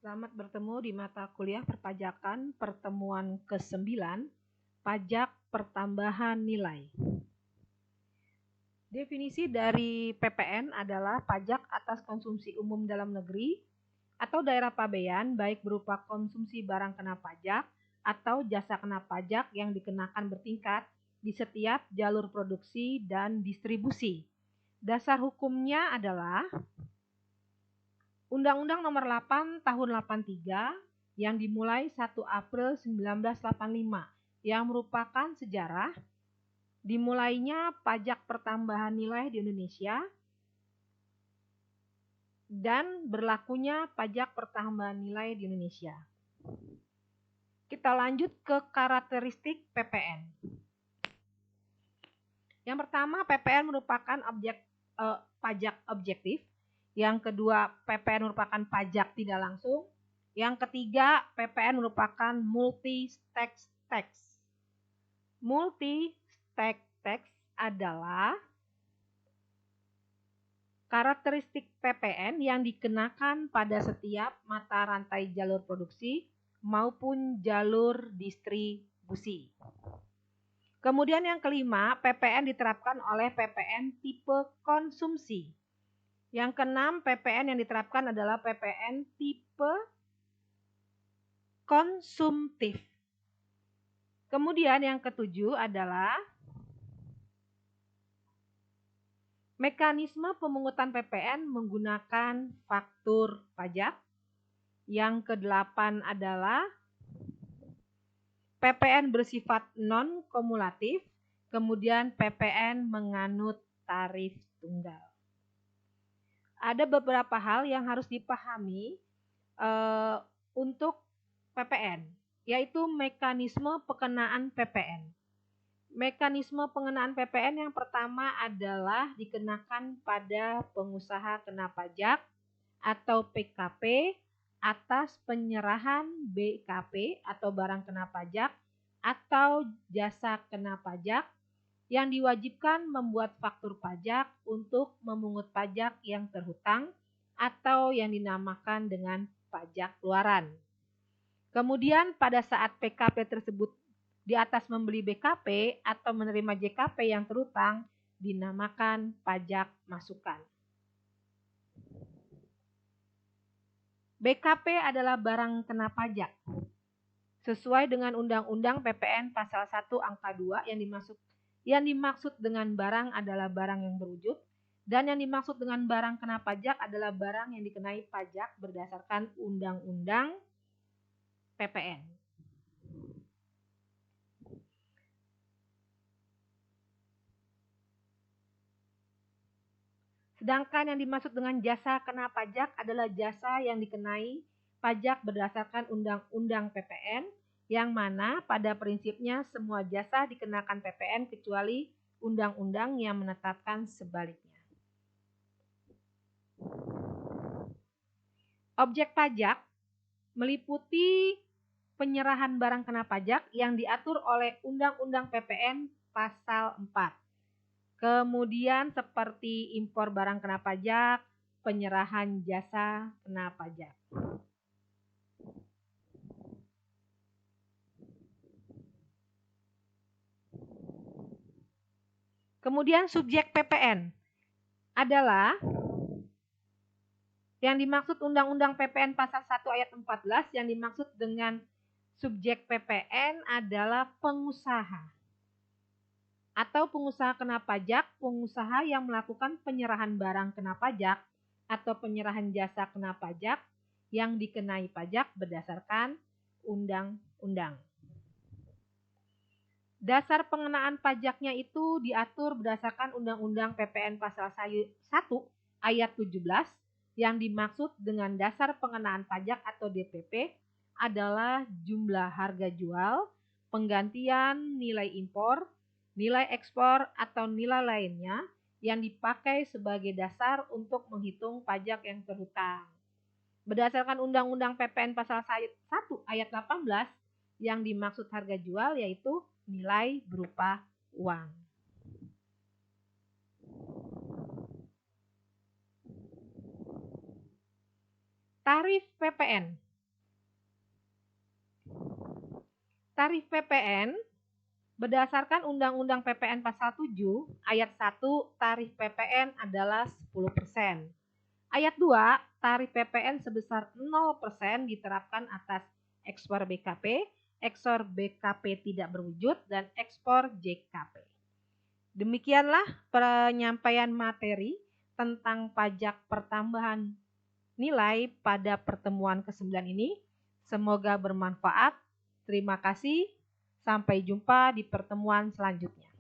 Selamat bertemu di mata kuliah perpajakan pertemuan ke-9, pajak pertambahan nilai. Definisi dari PPN adalah pajak atas konsumsi umum dalam negeri atau daerah pabean, baik berupa konsumsi barang kena pajak atau jasa kena pajak yang dikenakan bertingkat di setiap jalur produksi dan distribusi. Dasar hukumnya adalah Undang-Undang Nomor 8 Tahun 83 yang dimulai 1 April 1985 yang merupakan sejarah dimulainya pajak pertambahan nilai di Indonesia dan berlakunya pajak pertambahan nilai di Indonesia. Kita lanjut ke karakteristik PPN. Yang pertama, PPN merupakan pajak objektif. Yang kedua, PPN merupakan pajak tidak langsung. Yang ketiga, PPN merupakan multi-stage tax. Multi-stage tax adalah karakteristik PPN yang dikenakan pada setiap mata rantai jalur produksi maupun jalur distribusi. Kemudian yang kelima, PPN diterapkan oleh PPN tipe konsumsi. Yang keenam, PPN yang diterapkan adalah PPN tipe konsumtif. Kemudian yang ketujuh adalah mekanisme pemungutan PPN menggunakan faktur pajak. Yang kedelapan adalah PPN bersifat non-kumulatif. Kemudian PPN menganut tarif tunggal. Ada beberapa hal yang harus dipahami untuk PPN, yaitu mekanisme pengenaan PPN. Mekanisme pengenaan PPN yang pertama adalah dikenakan pada pengusaha kena pajak atau PKP atas penyerahan BKP atau barang kena pajak atau jasa kena pajak yang diwajibkan membuat faktur pajak untuk memungut pajak yang terhutang atau yang dinamakan dengan pajak keluaran. Kemudian pada saat PKP tersebut di atas membeli BKP atau menerima JKP yang terhutang dinamakan pajak masukan. BKP adalah barang kena pajak. Sesuai dengan Undang-Undang PPN Pasal 1 Angka 2 yang dimaksud dengan barang adalah barang yang berwujud dan yang dimaksud dengan barang kena pajak adalah barang yang dikenai pajak berdasarkan Undang-Undang PPN. Sedangkan yang dimaksud dengan jasa kena pajak adalah jasa yang dikenai pajak berdasarkan Undang-Undang PPN, yang mana pada prinsipnya semua jasa dikenakan PPN kecuali undang-undang yang menetapkan sebaliknya. Objek pajak meliputi penyerahan barang kena pajak yang diatur oleh Undang-Undang PPN Pasal 4. Kemudian seperti impor barang kena pajak, penyerahan jasa kena pajak. Kemudian subjek PPN adalah yang dimaksud Undang-Undang PPN Pasal 1 Ayat 14, yang dimaksud dengan subjek PPN adalah pengusaha atau pengusaha kena pajak, pengusaha yang melakukan penyerahan barang kena pajak atau penyerahan jasa kena pajak yang dikenai pajak berdasarkan undang-undang. Dasar pengenaan pajaknya itu diatur berdasarkan Undang-Undang PPN Pasal 1 Ayat 17, yang dimaksud dengan dasar pengenaan pajak atau DPP adalah jumlah harga jual, penggantian nilai impor, nilai ekspor atau nilai lainnya yang dipakai sebagai dasar untuk menghitung pajak yang terhutang. Berdasarkan Undang-Undang PPN Pasal 1 Ayat 18, yang dimaksud harga jual yaitu nilai berupa uang. Tarif PPN Tarif PPN berdasarkan Undang-Undang PPN Pasal 7 Ayat 1, tarif PPN adalah 10%. Ayat 2, tarif PPN sebesar 0% diterapkan atas ekspor BKP, ekspor BKP tidak berwujud, dan ekspor JKP. Demikianlah penyampaian materi tentang pajak pertambahan nilai pada pertemuan ke-9 ini. Semoga bermanfaat. Terima kasih. Sampai jumpa di pertemuan selanjutnya.